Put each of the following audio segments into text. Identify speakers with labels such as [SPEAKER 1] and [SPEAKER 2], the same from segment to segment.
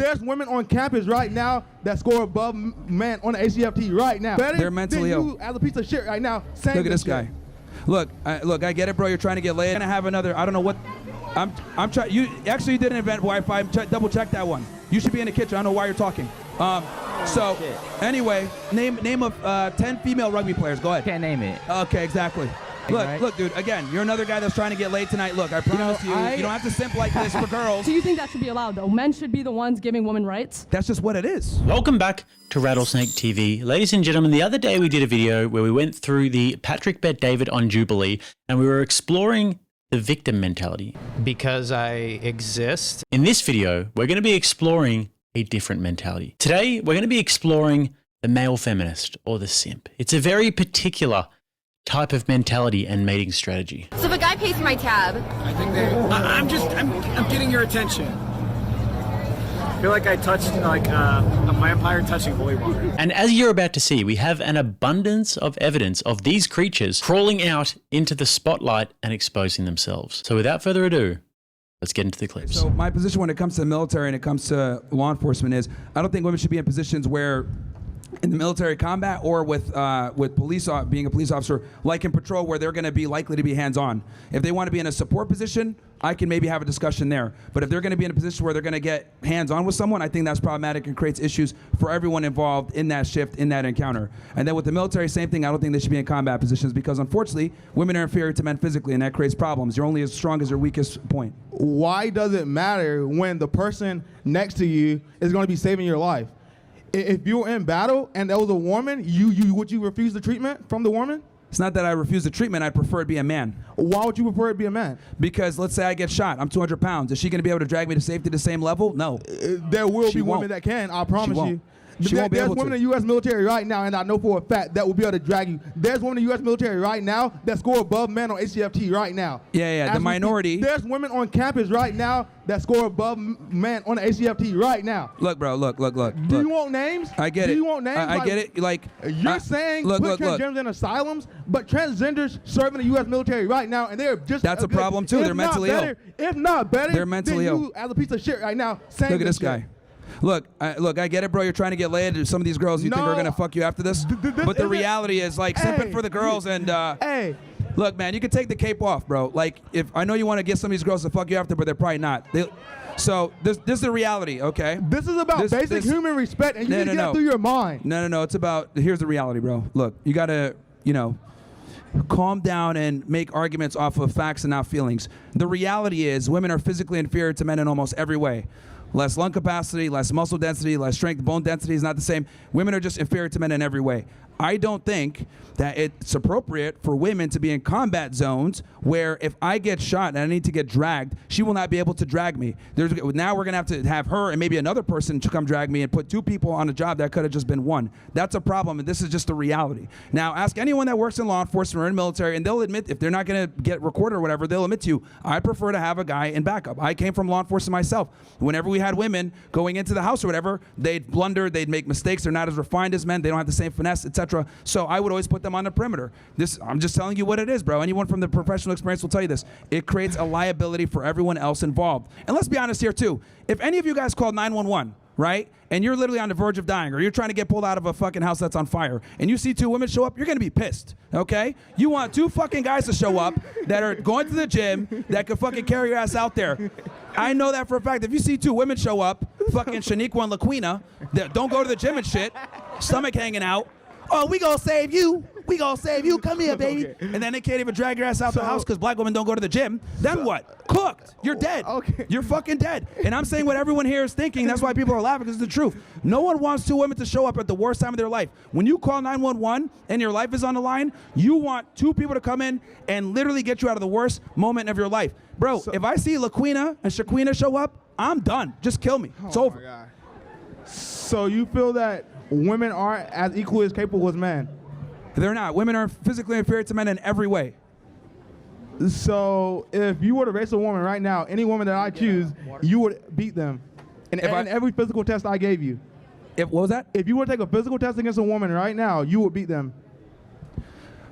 [SPEAKER 1] There's women on campus right now that score above men on the ACFT right now. Better
[SPEAKER 2] They're mentally
[SPEAKER 1] than
[SPEAKER 2] ill.
[SPEAKER 1] you as a piece of shit right now.
[SPEAKER 2] Look at this guy. Look, I get it, bro. You're trying to get laid. I'm gonna have another. I don't know what. I'm trying. You didn't invent Wi-Fi. Double check that one. You should be in the kitchen. I don't know why you're talking. So anyway, name of 10 female rugby players. Go ahead.
[SPEAKER 3] Can't name it.
[SPEAKER 2] Okay, exactly. Look, dude. Again, you're another guy that's trying to get laid tonight. Look, I promise you don't have to simp like this for girls.
[SPEAKER 4] Do you think that should be allowed, though? Men should be the ones giving women rights?
[SPEAKER 2] That's just what it is.
[SPEAKER 5] Welcome back to Rattlesnake TV. Ladies and gentlemen, the other day we did a video where we went through the Patrick Bet David on Jubilee, and we were exploring the victim mentality.
[SPEAKER 6] Because I exist.
[SPEAKER 5] In this video, we're going to be exploring a different mentality. Today, we're going to be exploring the male feminist, or the simp. It's a very particular type of mentality and mating strategy.
[SPEAKER 7] So if a guy pays for my tab,
[SPEAKER 8] I think I'm getting your attention. I feel like I touched like a vampire touching holy water.
[SPEAKER 5] And as you're about to see, we have an abundance of evidence of these creatures crawling out into the spotlight and exposing themselves. So without further ado, let's get into the clips.
[SPEAKER 2] So my position when it comes to the military and it comes to law enforcement is I don't think women should be in positions where in the military combat or with being a police officer, like in patrol, where they're going to be likely to be hands-on. If they want to be in a support position, I can maybe have a discussion there. But if they're going to be in a position where they're going to get hands-on with someone, I think that's problematic and creates issues for everyone involved in that shift, in that encounter. And then with the military, same thing. I don't think they should be in combat positions because, unfortunately, women are inferior to men physically, and that creates problems. You're only as strong as your weakest point.
[SPEAKER 1] Why does it matter when the person next to you is going to be saving your life? If you were in battle and there was a woman, would you refuse the treatment from the woman?
[SPEAKER 2] It's not that I refuse the treatment. I'd prefer it be a man.
[SPEAKER 1] Why would you prefer it be a man?
[SPEAKER 2] Because let's say I get shot. I'm 200 pounds. Is she going to be able to drag me to safety the same level? No.
[SPEAKER 1] There will be women that can. I promise you.
[SPEAKER 2] She won't be able to.
[SPEAKER 1] There's women in the U.S. military right now, and I know for a fact that will be able to drag you. There's women in the U.S. military right now that score above men on HCFT right now.
[SPEAKER 2] Yeah, the minority.
[SPEAKER 1] There's women on campus right now that score above men on the HCFT right now.
[SPEAKER 2] Look, bro, look.
[SPEAKER 1] Do you want names?
[SPEAKER 2] I get it.
[SPEAKER 1] Do you want names?
[SPEAKER 2] I get it. Like
[SPEAKER 1] you're saying put transgenders in asylums, but transgenders serve in the U.S. military right now, and they're just
[SPEAKER 2] that's a problem too. They're mentally ill.
[SPEAKER 1] If not better,
[SPEAKER 2] they're mentally ill.
[SPEAKER 1] You as a piece of shit right now.
[SPEAKER 2] Look at this guy. Look, I get it, bro. You're trying to get laid. Some of these girls you think are gonna fuck you after this, but the reality is like simping for the girls and.
[SPEAKER 1] Hey.
[SPEAKER 2] Look, man, you can take the cape off, bro. Like, if I know you want to get some of these girls to fuck you after, but they're probably not. So this is the reality, okay?
[SPEAKER 1] This is about basic human respect, and you need to get it through your mind.
[SPEAKER 2] No. It's about here's the reality, bro. Look, you gotta, calm down and make arguments off of facts and not feelings. The reality is, women are physically inferior to men in almost every way. Less lung capacity, less muscle density, less strength. Bone density is not the same. Women are just inferior to men in every way. I don't think that it's appropriate for women to be in combat zones where if I get shot and I need to get dragged, she will not be able to drag me. Now we're going to have her and maybe another person to come drag me and put two people on a job that could have just been one. That's a problem, and this is just the reality. Now, ask anyone that works in law enforcement or in military, and they'll admit, if they're not going to get recorded or whatever, they'll admit to you, I prefer to have a guy in backup. I came from law enforcement myself. Whenever we had women going into the house or whatever, they'd blunder, they'd make mistakes, they're not as refined as men, they don't have the same finesse, etc. So I would always put them on the perimeter. I'm just telling you what it is, bro. Anyone from the professional experience will tell you this. It creates a liability for everyone else involved. And let's be honest here too. If any of you guys called 911, right, and you're literally on the verge of dying, or you're trying to get pulled out of a fucking house that's on fire, and you see two women show up, you're gonna be pissed, okay? You want two fucking guys to show up that are going to the gym that could fucking carry your ass out there. I know that for a fact. If you see two women show up, fucking Shaniqua and LaQuina, that don't go to the gym and shit, stomach hanging out, oh, we gonna save you. We gonna save you. Come here, baby. Okay. And then they can't even drag your ass out the house because black women don't go to the gym. Then what? Cooked. You're dead.
[SPEAKER 1] Okay.
[SPEAKER 2] You're fucking dead. And I'm saying what everyone here is thinking. That's why people are laughing, because it's the truth. No one wants two women to show up at the worst time of their life. When you call 911 and your life is on the line, you want two people to come in and literally get you out of the worst moment of your life. Bro, if I see LaQuina and Shaquina show up, I'm done. Just kill me. It's over.
[SPEAKER 1] My God. So you feel that women aren't as equally as capable as men?
[SPEAKER 2] They're not. Women are physically inferior to men in every way.
[SPEAKER 1] So if you were to race a woman right now, any woman that I choose, you would beat them in every physical test I gave you.
[SPEAKER 2] What was that?
[SPEAKER 1] If you were to take a physical test against a woman right now, you would beat them.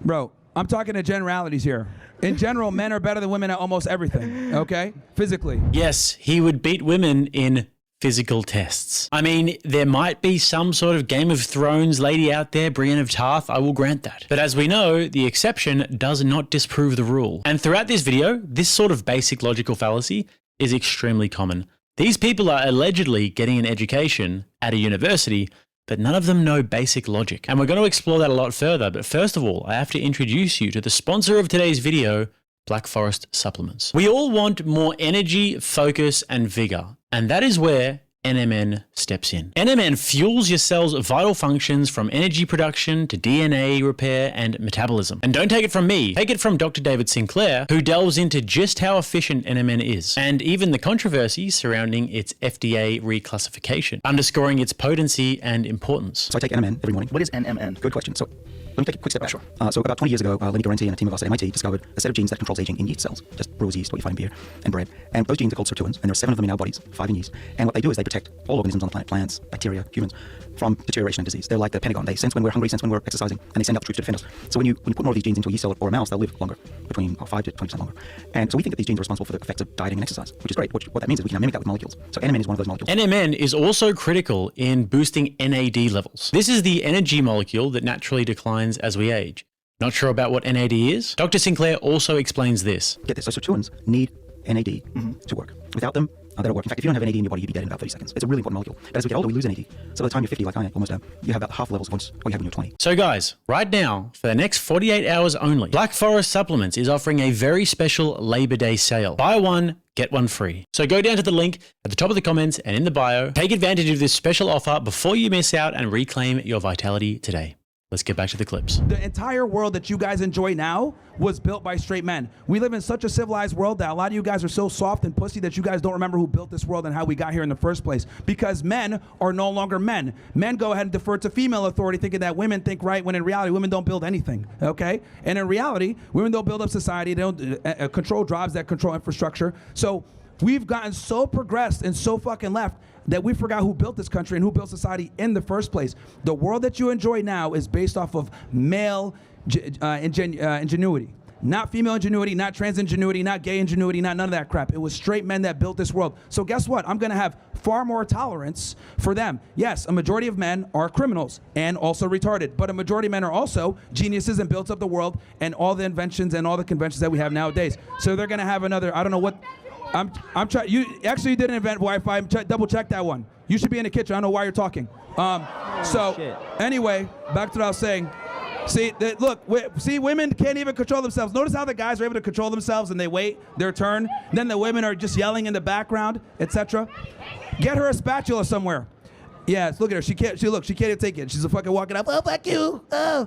[SPEAKER 2] Bro, I'm talking to generalities here. In general, men are better than women at almost everything, okay? Physically.
[SPEAKER 5] Yes, he would beat women in physical tests. I mean, there might be some sort of Game of Thrones lady out there, Brienne of Tarth, I will grant that. But as we know, the exception does not disprove the rule. And throughout this video, this sort of basic logical fallacy is extremely common. These people are allegedly getting an education at a university, but none of them know basic logic. And we're going to explore that a lot further. But first of all, I have to introduce you to the sponsor of today's video, Black Forest Supplements. We all want more energy, focus, and vigor. And that is where NMN steps in. NMN fuels your cell's vital functions from energy production to DNA repair and metabolism. And don't take it from me, take it from Dr. David Sinclair, who delves into just how efficient NMN is, and even the controversy surrounding its FDA reclassification, underscoring its potency and importance.
[SPEAKER 3] So I take NMN every morning. What is NMN? Good question. So let me take a quick step back. Sure. So about 20 years ago, Lenny Guarente and a team of us at MIT discovered a set of genes that controls aging in yeast cells, just brewer's yeast, what you find in beer and bread. And those genes are called sirtuins, and there are 7 of them in our bodies, 5 in yeast. And what they do is they protect all organisms on the planet, plants, bacteria, humans, from deterioration and disease. They're like the Pentagon. They sense when we're hungry, sense when we're exercising, and they send out the troops to defend us. So when you put more of these genes into a yeast cell or a mouse, they'll live longer, between 5 to 20% longer. And so we think that these genes are responsible for the effects of dieting and exercise, which is great. What that means is we can mimic that with molecules. So NMN is one of those molecules.
[SPEAKER 5] NMN is also critical in boosting NAD levels. This is the energy molecule that naturally declines as we age. Not sure about what NAD is? Dr. Sinclair also explains this.
[SPEAKER 3] Get this, so sirtuins need NAD to work. Without them, they don't work. In fact, if you don't have NAD in your body, you'd be dead in about 30 seconds. It's a really important molecule. But as we get older, we lose NAD. So by the time you're 50, like I am, almost am, you have about half the levels of what you have when you're 20.
[SPEAKER 5] So guys, right now, for the next 48 hours only, Black Forest Supplements is offering a very special Labor Day sale. Buy one, get one free. So go down to the link at the top of the comments and in the bio. Take advantage of this special offer before you miss out and reclaim your vitality today. Let's get back to the clips.
[SPEAKER 2] The entire world that you guys enjoy now was built by straight men. We live in such a civilized world that a lot of you guys are so soft and pussy that you guys don't remember who built this world and how we got here in the first place. Because men are no longer men. Men go ahead and defer to female authority, thinking that women think right, when in reality, women don't build anything, okay? And in reality, women don't build up society. They don't control jobs that control infrastructure. So we've gotten so progressed and so fucking left that we forgot who built this country and who built society in the first place. The world that you enjoy now is based off of male ingenuity. Not female ingenuity, not trans ingenuity, not gay ingenuity, not none of that crap. It was straight men that built this world. So guess what? I'm gonna have far more tolerance for them. Yes, a majority of men are criminals and also retarded, but a majority of men are also geniuses and built up the world and all the inventions and all the conventions that we have nowadays. So they're gonna have another, I don't know what, I'm trying. You didn't invent Wi-Fi. Double check that one. You should be in the kitchen. I don't know why you're talking. Anyway, back to what I was saying. See, women can't even control themselves. Notice how the guys are able to control themselves and they wait their turn. Then the women are just yelling in the background, etc. Get her a spatula somewhere. Yes, look at her. She can't even take it. She's a fucking walking up. Oh, fuck you. Oh.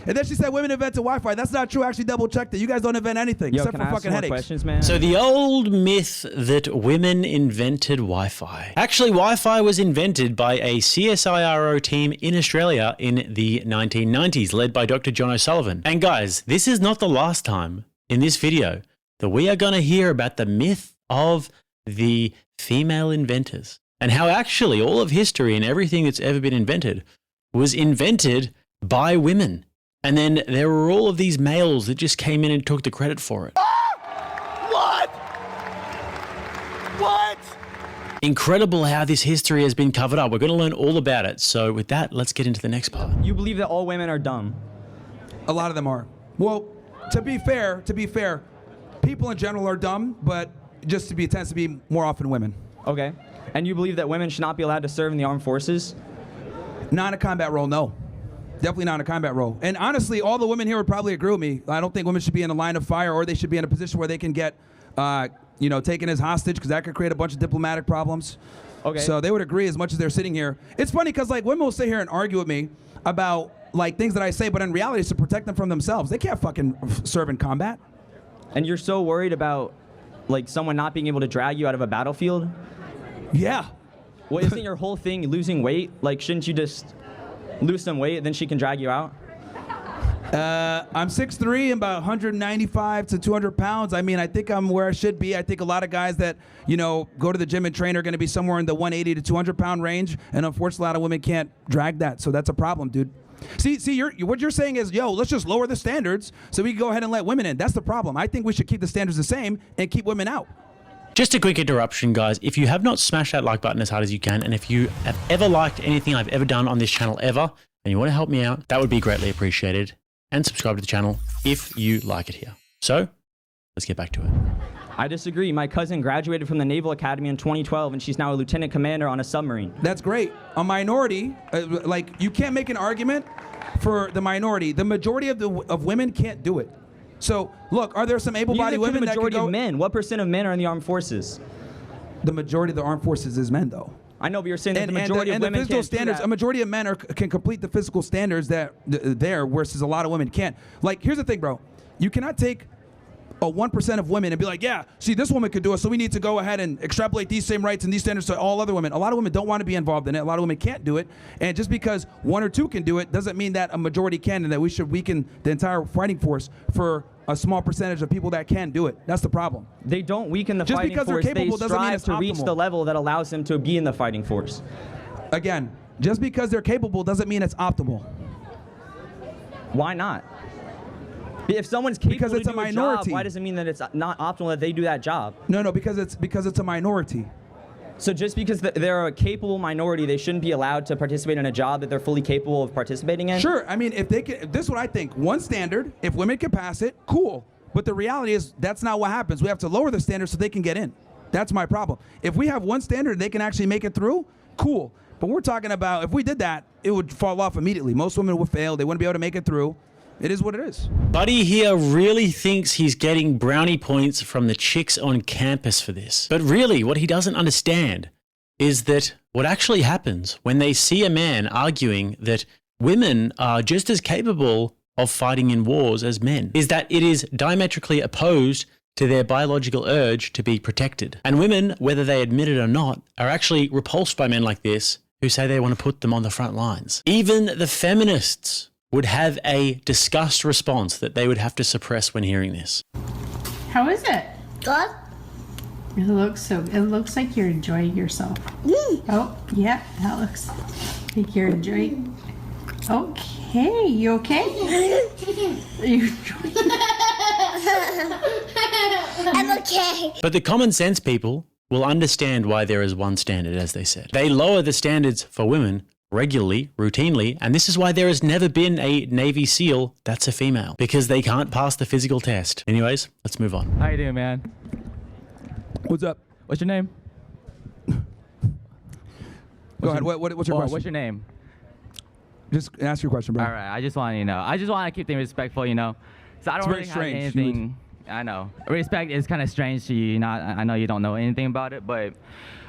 [SPEAKER 2] And then she said women invented Wi-Fi. That's not true. I actually double checked it. You guys don't invent anything except for fucking headaches.
[SPEAKER 7] Questions, man?
[SPEAKER 5] So the old myth that women invented Wi-Fi. Actually, Wi-Fi was invented by a CSIRO team in Australia in the 1990s, led by Dr. John O'Sullivan. And guys, this is not the last time in this video that we are going to hear about the myth of the female inventors and how actually all of history and everything that's ever been invented was invented by women. And then there were all of these males that just came in and took the credit for it.
[SPEAKER 8] What? What?
[SPEAKER 5] Incredible how this history has been covered up. We're going to learn all about it. So with that, let's get into the next part.
[SPEAKER 7] You believe that all women are dumb?
[SPEAKER 2] A lot of them are. Well, to be fair, people in general are dumb, but it tends to be more often women.
[SPEAKER 7] Okay. And you believe that women should not be allowed to serve in the armed forces?
[SPEAKER 2] Not in a combat role, no. Definitely not in a combat role. And honestly, all the women here would probably agree with me. I don't think women should be in a line of fire, or they should be in a position where they can get, taken as hostage, because that could create a bunch of diplomatic problems.
[SPEAKER 7] Okay.
[SPEAKER 2] So they would agree as much as they're sitting here. It's funny because women will sit here and argue with me about things that I say, but in reality, it's to protect them from themselves. They can't fucking serve in combat.
[SPEAKER 7] And you're so worried about someone not being able to drag you out of a battlefield?
[SPEAKER 2] Yeah.
[SPEAKER 7] Well, isn't your whole thing losing weight? Shouldn't you just lose some weight, then she can drag you out?
[SPEAKER 2] I'm 6'3", about 195 to 200 pounds. I mean, I think I'm where I should be. I think a lot of guys that, go to the gym and train are going to be somewhere in the 180 to 200 pound range. And unfortunately, a lot of women can't drag that. So that's a problem, dude. See, what you're saying is, let's just lower the standards so we can go ahead and let women in. That's the problem. I think we should keep the standards the same and keep women out.
[SPEAKER 5] Just a quick interruption, guys. If you have not smashed that like button as hard as you can, and if you have ever liked anything I've ever done on this channel ever, and you want to help me out, that would be greatly appreciated. And subscribe to the channel if you like it here. So, let's get back to it.
[SPEAKER 7] I disagree. My cousin graduated from the Naval Academy in 2012, and she's now a lieutenant commander on a submarine.
[SPEAKER 2] That's great. A minority, like, you can't make an argument for the minority. The majority of women can't do it. So, look, are there some able-bodied women that can go?
[SPEAKER 7] The majority of men. What percent of men are in the armed forces?
[SPEAKER 2] The majority of the armed forces is men, though.
[SPEAKER 7] I know, but you're saying that the majority of women can't do that.
[SPEAKER 2] A majority of men can complete the physical standards that there, versus a lot of women can't. Like, here's the thing, bro. You cannot take a 1% of women and be like, yeah, see, this woman could do it, so we need to go ahead and extrapolate these same rights and these standards to all other women. A lot of women don't want to be involved in it. A lot of women can't do it. And just because 1 or 2 can do it doesn't mean that a majority can, and that we should weaken the entire fighting force for a small percentage of people that can do it. That's the problem.
[SPEAKER 7] They don't weaken the
[SPEAKER 2] just
[SPEAKER 7] fighting
[SPEAKER 2] because
[SPEAKER 7] force.
[SPEAKER 2] They're capable
[SPEAKER 7] they
[SPEAKER 2] doesn't mean
[SPEAKER 7] strive
[SPEAKER 2] it's
[SPEAKER 7] to reach
[SPEAKER 2] optimal.
[SPEAKER 7] the level that allows them to be in the fighting force.
[SPEAKER 2] Again, just because they're capable doesn't mean it's optimal.
[SPEAKER 7] Why not? If someone's capable
[SPEAKER 2] because it's
[SPEAKER 7] to do
[SPEAKER 2] a minority.
[SPEAKER 7] job, why does it mean that it's not optimal that they do that job?
[SPEAKER 2] No, because it's a minority.
[SPEAKER 7] So just because they're a capable minority, they shouldn't be allowed to participate in a job that they're fully capable of participating in?
[SPEAKER 2] Sure. I mean, if they can, this is what I think. One standard, if women can pass it, cool. But the reality is that's not what happens. We have to lower the standard so they can get in. That's my problem. If we have one standard and they can actually make it through, cool. But we're talking about if we did that, it would fall off immediately. Most women would fail. They wouldn't be able to make it through. It is what it is.
[SPEAKER 5] Buddy here really thinks he's getting brownie points from the chicks on campus for this. But really, what he doesn't understand is that what actually happens when they see a man arguing that women are just as capable of fighting in wars as men is that it is diametrically opposed to their biological urge to be protected. And women, whether they admit it or not, are actually repulsed by men like this who say they want to put them on the front lines. Even the feminists would have a disgust response that they would have to suppress when hearing this.
[SPEAKER 9] How is it?
[SPEAKER 10] Good.
[SPEAKER 9] It looks like you're enjoying yourself. Oh, yeah, that looks like you're enjoying. Okay, you okay? Are you enjoying?
[SPEAKER 10] I'm okay.
[SPEAKER 5] But the common sense people will understand why there is one standard, as they said. They lower the standards for women regularly, routinely, and this is why there has never been a Navy SEAL that's a female, because they can't pass the physical test. Anyways, let's move on.
[SPEAKER 11] How you doing, man?
[SPEAKER 2] What's up?
[SPEAKER 11] What's your name?
[SPEAKER 2] Go ahead. What's your question?
[SPEAKER 11] What's your name?
[SPEAKER 2] Just ask your question, bro.
[SPEAKER 11] All right. I just want to know. I just want to keep things respectful, you know. So I don't really have anything. I know. Respect is kind of strange to you. You know, I know you don't know anything about it, but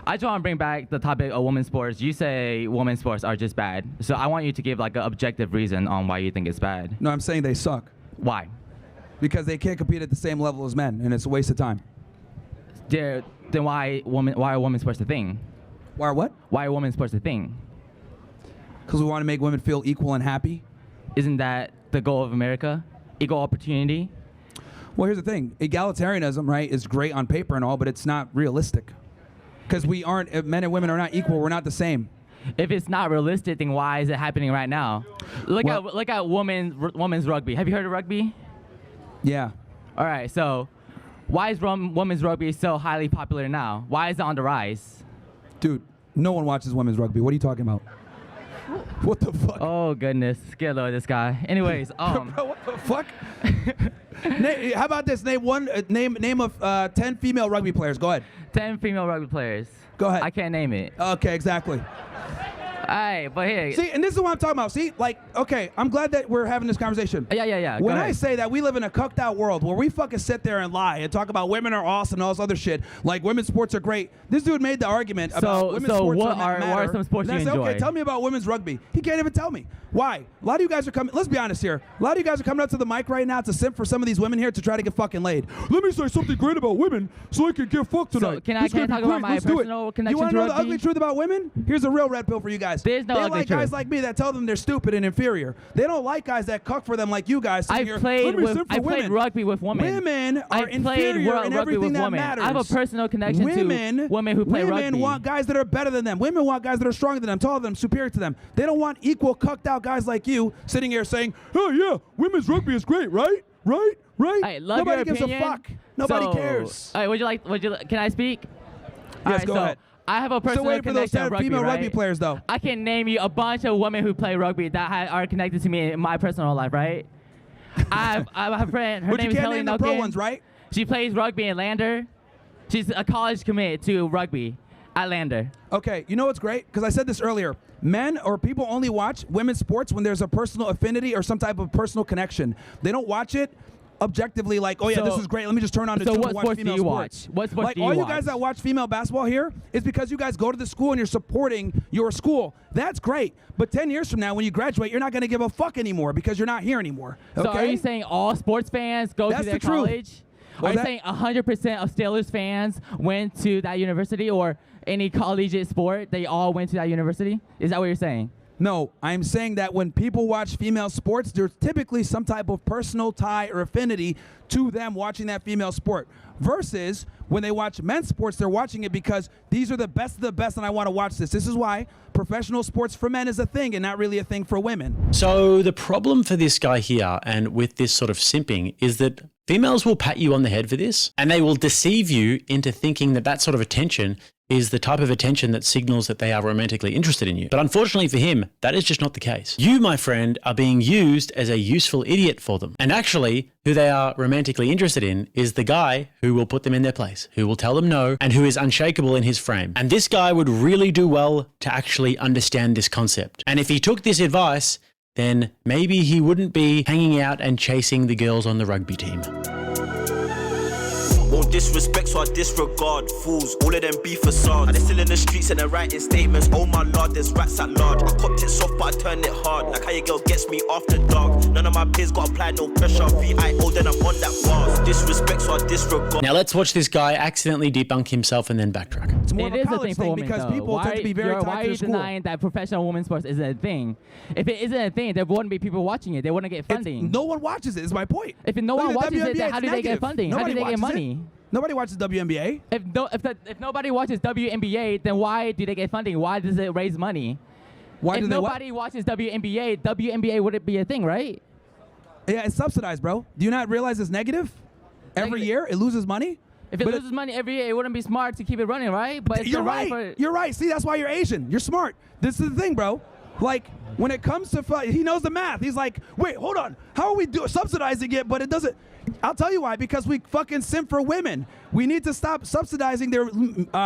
[SPEAKER 11] I just want to bring back the topic of women's sports. You say women's sports are just bad. So I want you to give like an objective reason on why you think it's bad.
[SPEAKER 2] No, I'm saying they suck.
[SPEAKER 11] Why?
[SPEAKER 2] Because they can't compete at the same level as men, and it's a waste of time.
[SPEAKER 11] Then why are women's sports a thing?
[SPEAKER 2] Why are what?
[SPEAKER 11] Why are women's sports a thing?
[SPEAKER 2] Because we want to make women feel equal and happy.
[SPEAKER 11] Isn't that the goal of America? Equal opportunity?
[SPEAKER 2] Well, here's the thing. Egalitarianism, right, is great on paper and all, but it's not realistic. Because we aren't, if men and women are not equal, we're not the same.
[SPEAKER 11] If it's not realistic, then why is it happening right now? Look at women's rugby. Have you heard of rugby?
[SPEAKER 2] Yeah.
[SPEAKER 11] All right, so why is women's rugby so highly popular now? Why is it on the rise?
[SPEAKER 2] Dude, no one watches women's rugby. What are you talking about? What the fuck?
[SPEAKER 11] Oh, goodness. Scared of this guy. Anyways,
[SPEAKER 2] Bro, what the fuck? How about this? Name of 10 female rugby players. Go ahead.
[SPEAKER 11] 10 female rugby players.
[SPEAKER 2] Go ahead.
[SPEAKER 11] I can't name it.
[SPEAKER 2] Okay, exactly.
[SPEAKER 11] All right, but here.
[SPEAKER 2] See, and this is what I'm talking about. See, like, okay, I'm glad that we're having this conversation.
[SPEAKER 11] Yeah.
[SPEAKER 2] When I say that we live in a cucked out world where we fucking sit there and lie and talk about women are awesome and all this other shit, like women's sports are great. This dude made the argument about women's sports matter.
[SPEAKER 11] What are some sports you enjoy?
[SPEAKER 2] Okay, tell me about women's rugby. He can't even tell me. Why? A lot of you guys are coming, let's be honest here. A lot of you guys are coming up to the mic right now to simp for some of these women here to try to get fucking laid. Let me say something great about women so I can get fucked tonight.
[SPEAKER 11] So can I talk about my personal connection to rugby?
[SPEAKER 2] You want to know the ugly truth about women? Here's a real red pill for you guys.
[SPEAKER 11] There's no ugly truth.
[SPEAKER 2] Guys like me that tell them they're stupid and inferior. They don't like guys that cuck for them like you guys.
[SPEAKER 11] I played rugby with women.
[SPEAKER 2] Women are inferior in everything that matters.
[SPEAKER 11] I have a personal connection to women who play rugby.
[SPEAKER 2] Women want guys that are better than them. Women want guys that are stronger than them, taller than them, superior to them. They don't want equal cucked out guys like you sitting here saying, oh yeah, women's rugby is great, right? Right?
[SPEAKER 11] Hey,
[SPEAKER 2] Nobody gives a fuck. Nobody cares.
[SPEAKER 11] All right, can I speak?
[SPEAKER 2] Yes, go ahead.
[SPEAKER 11] I have a personal
[SPEAKER 2] waiting for those
[SPEAKER 11] connection to rugby,
[SPEAKER 2] female
[SPEAKER 11] right?
[SPEAKER 2] rugby players, though.
[SPEAKER 11] I can name you a bunch of women who play rugby that are connected to me in my personal life, right? I have a friend. Her name is Kelly
[SPEAKER 2] Name the pro ones, right?
[SPEAKER 11] She plays rugby in Lander. She's a college committed to rugby at Lander.
[SPEAKER 2] Okay, you know what's great? Because I said this earlier. Men or people only watch women's sports when there's a personal affinity or some type of personal connection. They don't watch it objectively like, oh yeah, this is great. Let me just turn on the tube and watch female sports.
[SPEAKER 11] What sports
[SPEAKER 2] like
[SPEAKER 11] do you
[SPEAKER 2] all
[SPEAKER 11] watch?
[SPEAKER 2] you guys that watch female basketball here is because you guys go to the school and you're supporting your school. That's great. But 10 years from now, when you graduate, you're not going to give a fuck anymore because you're not here anymore. Okay?
[SPEAKER 11] So are you saying all sports fans go to their college? Are you saying 100% of Steelers fans went to that university, or any collegiate sport, they all went to that university? Is that what you're saying?
[SPEAKER 2] No, I'm saying that when people watch female sports, there's typically some type of personal tie or affinity to them watching that female sport. Versus when they watch men's sports, they're watching it because these are the best of the best and I want to watch this. This is why professional sports for men is a thing and not really a thing for women.
[SPEAKER 5] So the problem for this guy here and with this sort of simping is that females will pat you on the head for this, and they will deceive you into thinking that that sort of attention is the type of attention that signals that they are romantically interested in you. But unfortunately for him, that is just not the case. You, my friend, are being used as a useful idiot for them. And actually, who they are romantically interested in is the guy who will put them in their place, who will tell them no, and who is unshakable in his frame. And this guy would really do well to actually understand this concept. And if he took this advice, then maybe he wouldn't be hanging out and chasing the girls on the rugby team.
[SPEAKER 10] Won't disrespect, so I disregard fools. All of them be facades. And they're still in the streets and they're writing statements. Oh my lord, there's rats at large. I copped it soft, but I turned it hard. Like how your girl gets me after dark. None of my peers got applied, no pressure. VIO, then I'm on that bars. Disrespect, so I disregard.
[SPEAKER 5] Now let's watch this guy accidentally debunk himself and then backtrack.
[SPEAKER 2] It's more
[SPEAKER 11] It
[SPEAKER 2] of a
[SPEAKER 11] is a
[SPEAKER 2] college
[SPEAKER 11] thing for
[SPEAKER 2] thing
[SPEAKER 11] women,
[SPEAKER 2] because
[SPEAKER 11] though.
[SPEAKER 2] people tend to be very
[SPEAKER 11] Why
[SPEAKER 2] tied
[SPEAKER 11] are
[SPEAKER 2] to
[SPEAKER 11] you
[SPEAKER 2] the school.
[SPEAKER 11] denying that professional women's sports isn't a thing? If it isn't a thing, there wouldn't be people watching it. They wouldn't get funding.
[SPEAKER 2] No one watches it, is my point.
[SPEAKER 11] If no
[SPEAKER 2] Look
[SPEAKER 11] one
[SPEAKER 2] at
[SPEAKER 11] watches it,
[SPEAKER 2] WNBA,
[SPEAKER 11] then how do
[SPEAKER 2] it's
[SPEAKER 11] they get
[SPEAKER 2] negative.
[SPEAKER 11] funding? How do
[SPEAKER 2] Nobody
[SPEAKER 11] they get
[SPEAKER 2] watches it.
[SPEAKER 11] money?
[SPEAKER 2] Nobody watches WNBA.
[SPEAKER 11] If nobody watches WNBA, then why do they get funding? Why does it raise money?
[SPEAKER 2] Why
[SPEAKER 11] if
[SPEAKER 2] do they
[SPEAKER 11] nobody watches WNBA wouldn't be a thing, right?
[SPEAKER 2] Yeah, it's subsidized, bro. Do you not realize it's negative? Every year, it loses money?
[SPEAKER 11] If it loses money every year, it wouldn't be smart to keep it running, right? But it's
[SPEAKER 2] You're
[SPEAKER 11] been
[SPEAKER 2] right.
[SPEAKER 11] running for...
[SPEAKER 2] You're right. See, that's why you're Asian. You're smart. This is the thing, bro. Like, when it comes to he knows the math. He's like, wait, hold on. How are we subsidizing it, but it doesn't? I'll tell you why. Because we fucking simp for women. We need to stop subsidizing their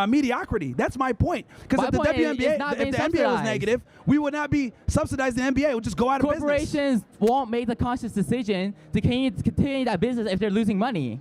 [SPEAKER 2] mediocrity. That's my point. Because if the WNBA, if the NBA was negative, we would not be subsidizing the NBA. It would just go out of business.
[SPEAKER 11] Corporations won't make the conscious decision to continue that business if they're losing money.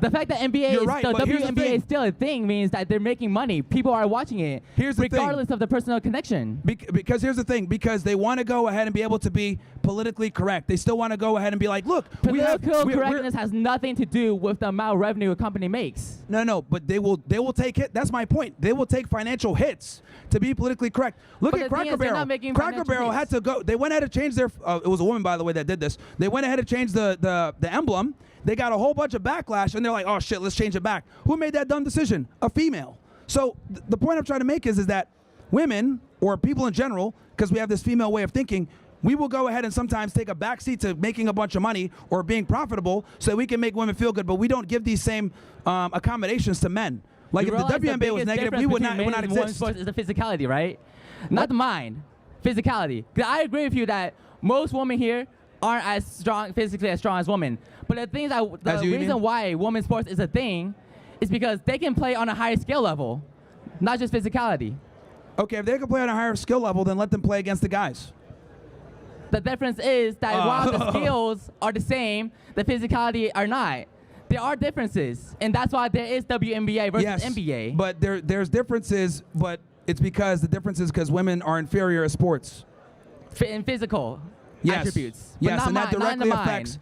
[SPEAKER 11] The fact that WNBA is still a thing means that they're making money. People are watching it, regardless of the personal connection.
[SPEAKER 2] Because here's the thing. Because they want to go ahead and be able to be politically correct. They still want to go ahead and be like, look,
[SPEAKER 11] political correctness has nothing to do with the amount of revenue a company makes.
[SPEAKER 2] No, but they will take it. That's my point. They will take financial hits to be politically correct. Look at Cracker Barrel. Cracker Barrel had to go. They went ahead and changed their. It was a woman, by the way, that did this. They went ahead and changed the emblem. They got a whole bunch of backlash, and they're like, oh, shit, let's change it back. Who made that dumb decision? A female. So the point I'm trying to make is that women, or people in general, because we have this female way of thinking, we will go ahead and sometimes take a backseat to making a bunch of money or being profitable so that we can make women feel good, but we don't give these same accommodations to men. Like if the WNBA was negative, we would not exist.
[SPEAKER 11] Sports is the physicality, right? Not the mind. Physicality. Because I agree with you that most women here aren't as strong, physically as strong as women. But the thing is that the reason why women's sports is a thing is because they can play on a higher skill level, not just physicality.
[SPEAKER 2] Okay, if they can play on a higher skill level, then let them play against the guys.
[SPEAKER 11] The difference is that while the skills are the same, the physicality are not. There are differences, and that's why there is WNBA versus NBA.
[SPEAKER 2] But there's differences, but it's because the difference is because women are inferior at sports.
[SPEAKER 11] In physical attributes. But
[SPEAKER 2] Yes,
[SPEAKER 11] not
[SPEAKER 2] and that directly affects.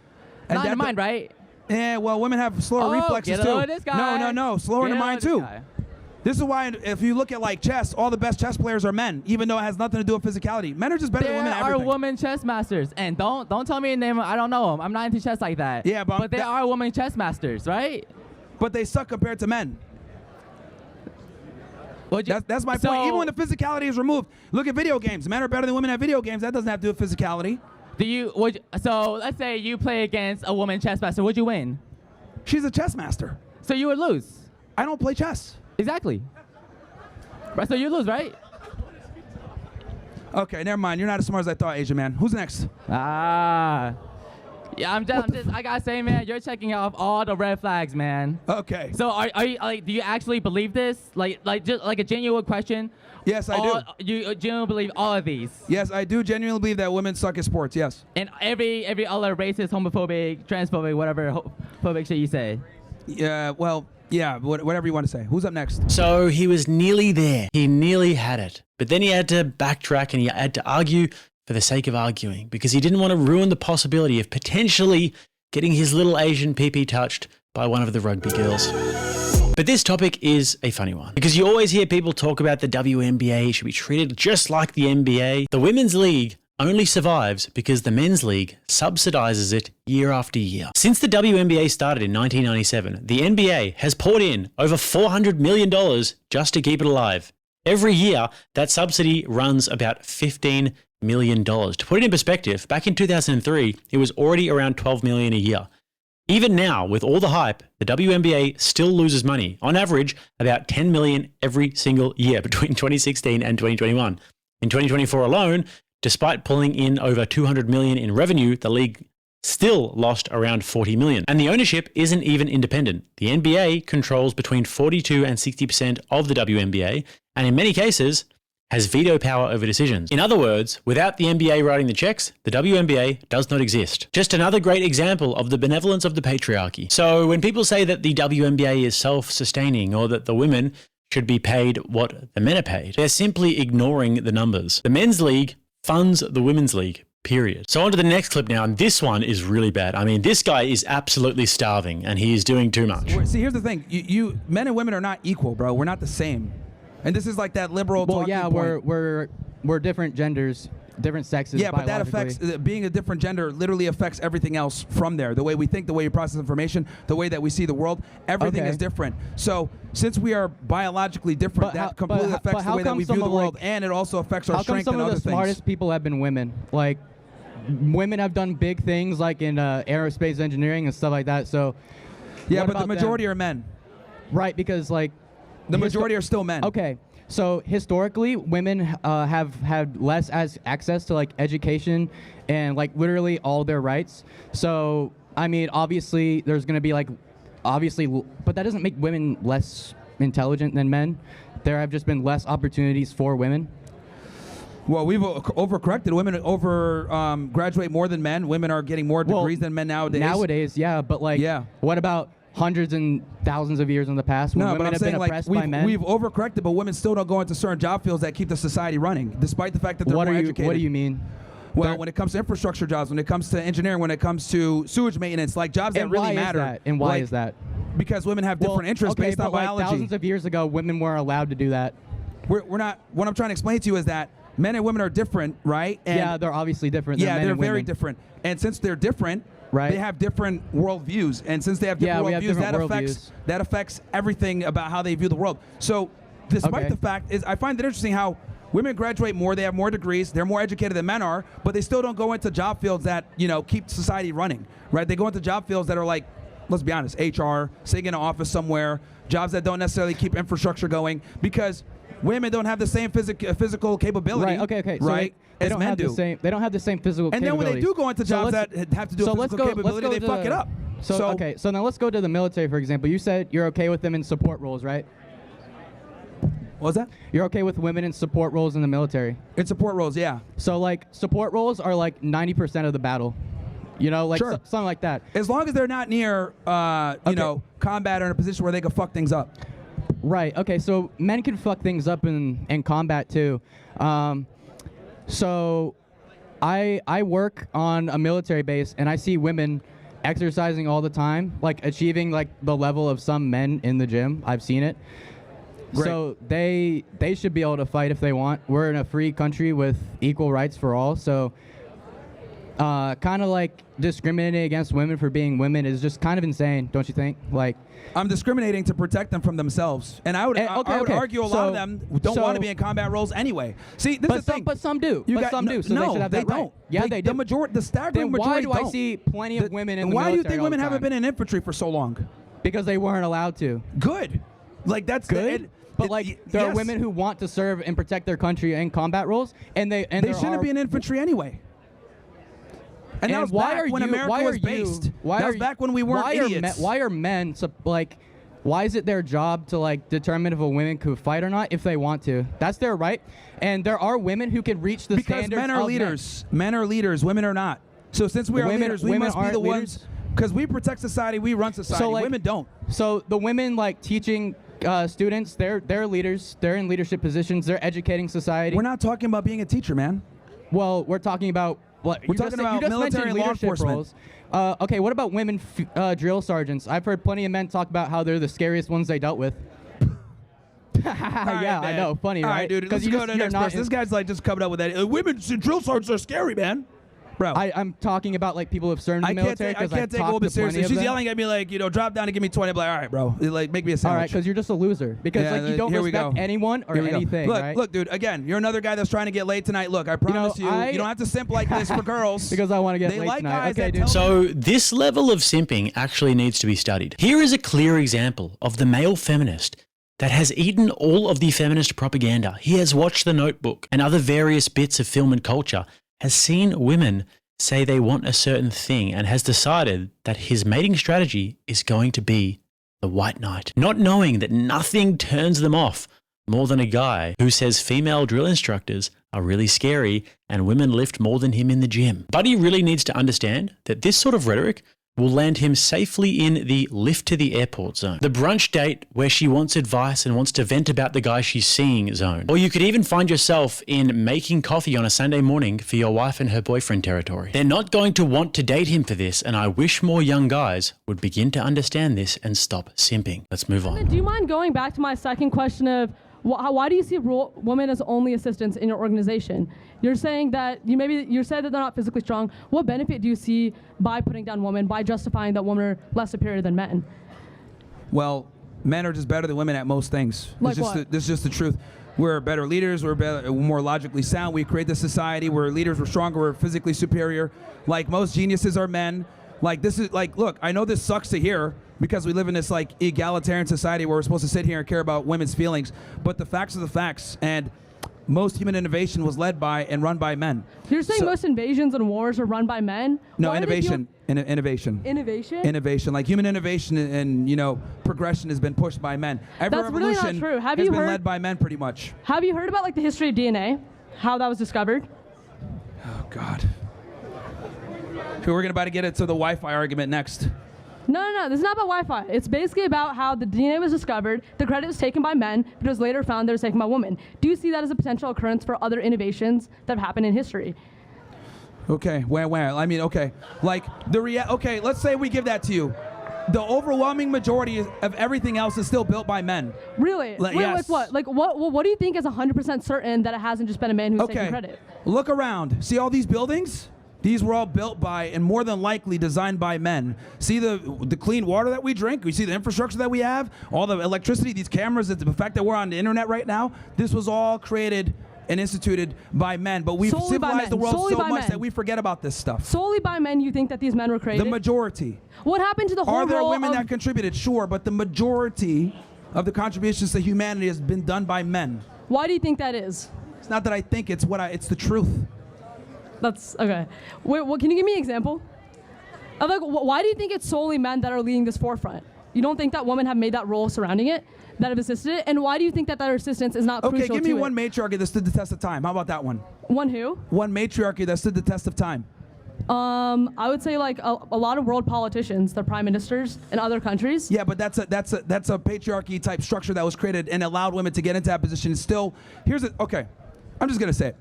[SPEAKER 11] Not in the mind, right?
[SPEAKER 2] Yeah, well, women have slower reflexes too.
[SPEAKER 11] This guy.
[SPEAKER 2] No, slower in the mind too. This is why if you look at like chess, all the best chess players are men, even though it has nothing to do with physicality. Men are just better than women at everything.
[SPEAKER 11] There are women chess masters, and don't tell me a name. I don't know them. I'm not into chess like that.
[SPEAKER 2] Yeah,
[SPEAKER 11] but there are women chess masters, right?
[SPEAKER 2] But they suck compared to men. That's my point. Even when the physicality is removed, look at video games. Men are better than women at video games. That doesn't have to do with physicality.
[SPEAKER 11] So let's say you play against a woman chess master. Would you win?
[SPEAKER 2] She's a chess master.
[SPEAKER 11] So you would lose.
[SPEAKER 2] I don't play chess.
[SPEAKER 11] Exactly. Right. So you lose, right?
[SPEAKER 2] Okay, never mind. You're not as smart as I thought, Asian man. Who's next?
[SPEAKER 11] Yeah, I gotta say, man, you're checking off all the red flags, man.
[SPEAKER 2] Okay.
[SPEAKER 11] So are you like, do you actually believe this? Like just like a genuine question.
[SPEAKER 2] Yes, I do.
[SPEAKER 11] You genuinely believe all of these?
[SPEAKER 2] Yes, I do genuinely believe that women suck at sports. Yes.
[SPEAKER 11] And every other racist, homophobic, transphobic, whatever phobic shit you say.
[SPEAKER 2] Yeah. Well. Yeah. Whatever you want to say. Who's up next?
[SPEAKER 5] So he was nearly there. He nearly had it. But then he had to backtrack and he had to argue for the sake of arguing because he didn't want to ruin the possibility of potentially getting his little Asian pee-pee touched by one of the rugby girls. But this topic is a funny one because you always hear people talk about the WNBA should be treated just like the NBA. The Women's League only survives because the Men's League subsidizes it year after year. Since the WNBA started in 1997, the NBA has poured in over $400 million just to keep it alive. Every year, that subsidy runs about $15 million. To put it in perspective, back in 2003, it was already around $12 million a year. Even now, with all the hype, the WNBA still loses money, on average about $10 million every single year between 2016 and 2021. In 2024 alone, despite pulling in over $200 million in revenue, the league still lost around $40 million. And the ownership isn't even independent. The NBA controls between 42 and 60% of the WNBA, and in many cases, has veto power over decisions. In other words, without the NBA writing the checks, the WNBA does not exist. Just another great example of the benevolence of the patriarchy. So when people say that the WNBA is self-sustaining or that the women should be paid what the men are paid, they're simply ignoring the numbers. The Men's League funds the Women's League, period. So on to the next clip now, and this one is really bad. I mean, this guy is absolutely starving and he is doing too much.
[SPEAKER 2] See, here's the thing. You men and women are not equal, bro. We're not the same. And this is like that liberal talking point.
[SPEAKER 12] We're different genders, different sexes.
[SPEAKER 2] Yeah, but that affects, being a different gender literally affects everything else from there. The way we think, the way we process information, the way that we see the world, everything is different. So since we are biologically different, that completely affects the way that we view the world, and it also affects our strength and other things.
[SPEAKER 12] How come some of the smartest people have been women? Like, women have done big things like in aerospace engineering and stuff like that. So
[SPEAKER 2] yeah, but the majority are men.
[SPEAKER 12] Right, because like
[SPEAKER 2] the majority are still men.
[SPEAKER 12] Okay. So historically, women have had less access to like education and like literally all their rights. So I mean, obviously there's going to be like, but that doesn't make women less intelligent than men. There have just been less opportunities for women.
[SPEAKER 2] Well, we've overcorrected. Women graduate more than men. Women are getting more degrees than men nowadays.
[SPEAKER 12] Nowadays, yeah, but like, what about hundreds and thousands of years in the past when women have been oppressed by men?
[SPEAKER 2] We've overcorrected, but women still don't go into certain job fields that keep the society running, despite the fact that they're more educated.
[SPEAKER 12] What do you mean?
[SPEAKER 2] Well, when it comes to infrastructure jobs, when it comes to engineering, when it comes to sewage maintenance, like jobs that really matter.
[SPEAKER 12] And why is that?
[SPEAKER 2] Because women have different interests based on biology.
[SPEAKER 12] Like thousands of years ago, women weren't allowed to do that.
[SPEAKER 2] We're not. What I'm trying to explain to you is that men and women are different, right? And
[SPEAKER 12] yeah, they're obviously different.
[SPEAKER 2] Yeah, they're very different. And since they're different, they have different worldviews. And since they have different worldviews, that affects everything about how they view the world. So despite the fact is, I find it interesting how women graduate more, they have more degrees, they're more educated than men are, but they still don't go into job fields that, keep society running, right? They go into job fields that are like, let's be honest, HR, sitting in an office somewhere, jobs that don't necessarily keep infrastructure going, because women don't have the same physical capability, right?
[SPEAKER 12] They don't have the same. They don't have the same physical.
[SPEAKER 2] And then when they do go into jobs that have to do with physical capability, they fuck it up.
[SPEAKER 12] So now let's go to the military, for example. You said you're okay with them in support roles, right?
[SPEAKER 2] What was that?
[SPEAKER 12] You're okay with women in support roles in the military?
[SPEAKER 2] In support roles, yeah.
[SPEAKER 12] So like support roles are like 90% of the battle. Like something like that.
[SPEAKER 2] As long as they're not near, combat or in a position where they can fuck things up.
[SPEAKER 12] Right. Okay. So men can fuck things up in combat too. So I work on a military base and I see women exercising all the time, like achieving like the level of some men in the gym. I've seen it. Great. So they should be able to fight if they want. We're in a free country with equal rights for all. So kind of like discriminating against women for being women is just kind of insane, don't you think? Like,
[SPEAKER 2] I'm discriminating to protect them from themselves, and I would argue a lot of them don't want to be in combat roles anyway. See, this is the thing.
[SPEAKER 12] But some do. So they should have that right. Yeah, they do.
[SPEAKER 2] The staggering majority
[SPEAKER 12] don't. Why do I see plenty of women in the military?
[SPEAKER 2] Why do you think women haven't been in infantry for so long?
[SPEAKER 12] Because they weren't allowed to.
[SPEAKER 2] Good. Like that's
[SPEAKER 12] good. But like there are women who want to serve and protect their country in combat roles, and they
[SPEAKER 2] shouldn't be in infantry anyway. And that was back when America was based. That was back when we weren't idiots.
[SPEAKER 12] Why are men why is it their job to like determine if a woman could fight or not if they want to? That's their right. And there are women who can reach the standards
[SPEAKER 2] because men are leaders. Men are leaders. Women are not. So since we are leaders, we must be the ones. Because we protect society, we run society.
[SPEAKER 12] So, like,
[SPEAKER 2] women don't.
[SPEAKER 12] So the women like teaching students, they're leaders. They're in leadership positions. They're educating society.
[SPEAKER 2] We're not talking about being a teacher, man.
[SPEAKER 12] Well, we're talking about what
[SPEAKER 2] we're talking about military law enforcement.
[SPEAKER 12] Okay, what about women drill sergeants? I've heard plenty of men talk about how they're the scariest ones they dealt with. Yeah, I know. Funny, right?
[SPEAKER 2] All right, dude. Let's go to the next person. This guy's like just coming up with that. Women drill sergeants are scary, man. Bro,
[SPEAKER 12] I'm talking about like people who have served in the military.
[SPEAKER 2] I can't take a woman seriously. She's yelling at me like, drop down and give me 20. I'm like, all right, bro. Like, make me a sandwich.
[SPEAKER 12] All right, because you're just a loser. Because like you don't respect anyone or anything.
[SPEAKER 2] Look,
[SPEAKER 12] right?
[SPEAKER 2] Look, dude. Again, you're another guy that's trying to get laid tonight. Look, I promise you don't have to simp like this for girls.
[SPEAKER 12] Because I want to get laid tonight. Okay, dude.
[SPEAKER 5] So this level of simping actually needs to be studied. Here is a clear example of the male feminist that has eaten all of the feminist propaganda. He has watched The Notebook and other various bits of film and culture, has seen women say they want a certain thing, and has decided that his mating strategy is going to be the white knight, not knowing that nothing turns them off more than a guy who says female drill instructors are really scary and women lift more than him in the gym. But he really needs to understand that this sort of rhetoric will land him safely in the lift to the airport zone, the brunch date where she wants advice and wants to vent about the guy she's seeing zone. Or you could even find yourself in making coffee on a Sunday morning for your wife and her boyfriend territory. They're not going to want to date him for this, and I wish more young guys would begin to understand this and stop simping. Let's move on.
[SPEAKER 4] Do you mind going back to my second question of why do you see women as only assistants in your organization? You're saying that you said that they're not physically strong. What benefit do you see by putting down women, by justifying that women are less superior than men?
[SPEAKER 2] Well, men are just better than women at most things.
[SPEAKER 4] Like
[SPEAKER 2] this is just the truth. We're better leaders. We're more logically sound. We create the society. We're leaders. We're stronger. We're physically superior. Like most geniuses are men. Like this is like, look, I know this sucks to hear because we live in this like egalitarian society where we're supposed to sit here and care about women's feelings, but the facts are the facts, and most human innovation was led by and run by men.
[SPEAKER 4] You're saying most invasions and wars are run by men?
[SPEAKER 2] No, innovation. Innovation.
[SPEAKER 4] Innovation?
[SPEAKER 2] Innovation. Like human innovation and progression has been pushed by men. Every
[SPEAKER 4] That's really
[SPEAKER 2] revolution
[SPEAKER 4] not true.
[SPEAKER 2] has been led by men pretty much.
[SPEAKER 4] Have you heard about like the history of DNA? How that was discovered?
[SPEAKER 2] Oh God. We're about to get into the Wi-Fi argument next.
[SPEAKER 4] No, this is not about Wi-Fi. It's basically about how the DNA was discovered, the credit was taken by men, but it was later found that it was taken by women. Do you see that as a potential occurrence for other innovations that have happened in history?
[SPEAKER 2] Okay, where? I mean, okay. Like, okay, let's say we give that to you. The overwhelming majority of everything else is still built by men.
[SPEAKER 4] Really?
[SPEAKER 2] Yes.
[SPEAKER 4] Like what? What do you think is 100% certain that it hasn't just been a man who's taking credit?
[SPEAKER 2] Look around. See all these buildings? These were all built by and more than likely designed by men. See the clean water that we drink? We see the infrastructure that we have, all the electricity, these cameras, the fact that we're on the internet right now. This was all created and instituted by men. But we've civilized the world so much that we forget about this stuff.
[SPEAKER 4] Solely by men, you think that these men were created?
[SPEAKER 2] The majority.
[SPEAKER 4] What happened to the whole
[SPEAKER 2] Are there
[SPEAKER 4] role
[SPEAKER 2] women that contributed? Sure, but the majority of the contributions to humanity has been done by men.
[SPEAKER 4] Why do you think that is?
[SPEAKER 2] It's not that I think, it's the truth.
[SPEAKER 4] That's okay. Wait, can you give me an example? Of like, why do you think it's solely men that are leading this forefront? You don't think that women have made that role surrounding it, that have assisted it? And why do you think that their assistance is not crucial to it?
[SPEAKER 2] Okay, give me one matriarchy that stood the test of time. How about that one?
[SPEAKER 4] One who?
[SPEAKER 2] One matriarchy that stood the test of time.
[SPEAKER 4] I would say like a lot of world politicians, the prime ministers in other countries.
[SPEAKER 2] Yeah, but that's a patriarchy type structure that was created and allowed women to get into that position. Still, okay, I'm just gonna say it.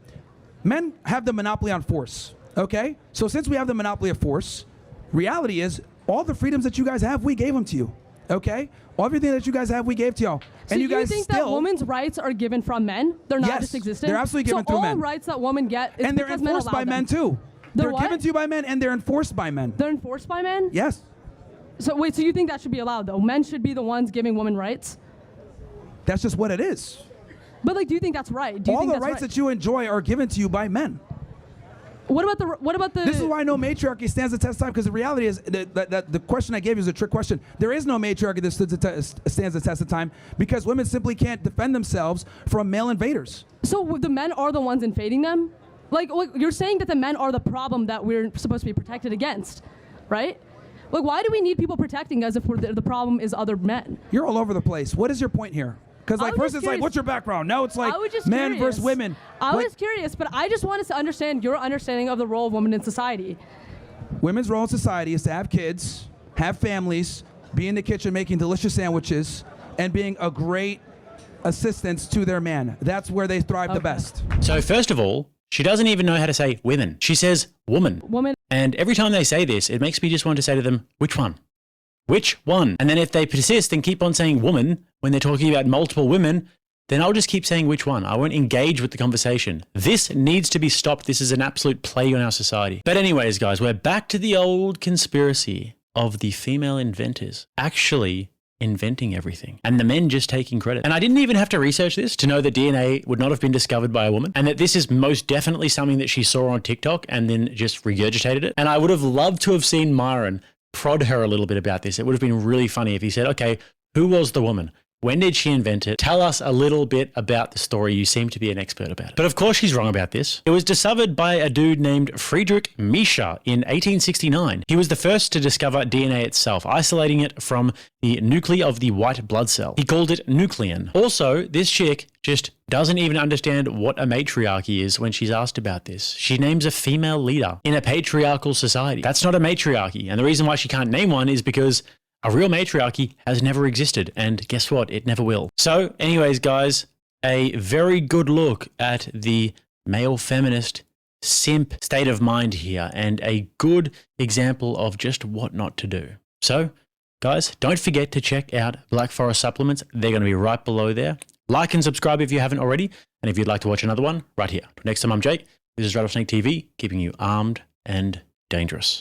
[SPEAKER 2] Men have the monopoly on force, okay? So since we have the monopoly of force, reality is all the freedoms that you guys have, we gave them to you, okay? Everything that you guys have, we gave to y'all.
[SPEAKER 4] So
[SPEAKER 2] and you guys
[SPEAKER 4] think that women's rights are given from men? They're not just existing?
[SPEAKER 2] They're absolutely given through men.
[SPEAKER 4] So all rights that women get is
[SPEAKER 2] and they're
[SPEAKER 4] because
[SPEAKER 2] enforced by men too. They're given to you by men and they're enforced by men.
[SPEAKER 4] They're enforced by men?
[SPEAKER 2] Yes.
[SPEAKER 4] So wait, so you think that should be allowed though? Men should be the ones giving women rights?
[SPEAKER 2] That's just what it is.
[SPEAKER 4] But like, do you think that's right? Do you
[SPEAKER 2] all
[SPEAKER 4] think
[SPEAKER 2] the rights that you enjoy are given to you by men.
[SPEAKER 4] What about the?
[SPEAKER 2] This is why no matriarchy stands the test of time, because the reality is that the question I gave you is a trick question. There is no matriarchy that stands the test of time because women simply can't defend themselves from male invaders.
[SPEAKER 4] So the men are the ones invading them? Like you're saying that the men are the problem that we're supposed to be protected against, right? Like, why do we need people protecting us if the problem is other men?
[SPEAKER 2] You're all over the place. What is your point here? Because like first it's like, what's your background? Now it's like men versus women.
[SPEAKER 4] I was curious, but I just wanted to understand your understanding of the role of women in society.
[SPEAKER 2] Women's role in society is to have kids, have families, be in the kitchen making delicious sandwiches, and being a great assistance to their man. That's where they thrive the best.
[SPEAKER 5] So first of all, she doesn't even know how to say women. She says woman.
[SPEAKER 4] Woman.
[SPEAKER 5] And every time they say this, it makes me just want to say to them, which one? Which one? And then if they persist and keep on saying woman when they're talking about multiple women, then I'll just keep saying which one. I won't engage with the conversation. This needs to be stopped. This is an absolute plague on our society. But anyways, guys, we're back to the old conspiracy of the female inventors actually inventing everything and the men just taking credit. And I didn't even have to research this to know that DNA would not have been discovered by a woman and that this is most definitely something that she saw on TikTok and then just regurgitated it. And I would have loved to have seen Myron prod her a little bit about this. It would have been really funny if he said, okay, who was the woman? When did she invent it? Tell us a little bit about the story. You seem to be an expert about it. But of course she's wrong about this. It was discovered by a dude named Friedrich Miescher in 1869. He was the first to discover DNA itself, isolating it from the nuclei of the white blood cell. He called it nuclein. Also, this chick just doesn't even understand what a matriarchy is when she's asked about this. She names a female leader in a patriarchal society. That's not a matriarchy. And the reason why she can't name one is because a real matriarchy has never existed, and guess what? It never will. So anyways, guys, a very good look at the male feminist simp state of mind here, and a good example of just what not to do. So, guys, don't forget to check out Black Forest supplements. They're going to be right below there. Like and subscribe if you haven't already, and if you'd like to watch another one, right here. Next time, I'm Jake. This is Rattlesnake TV, keeping you armed and dangerous.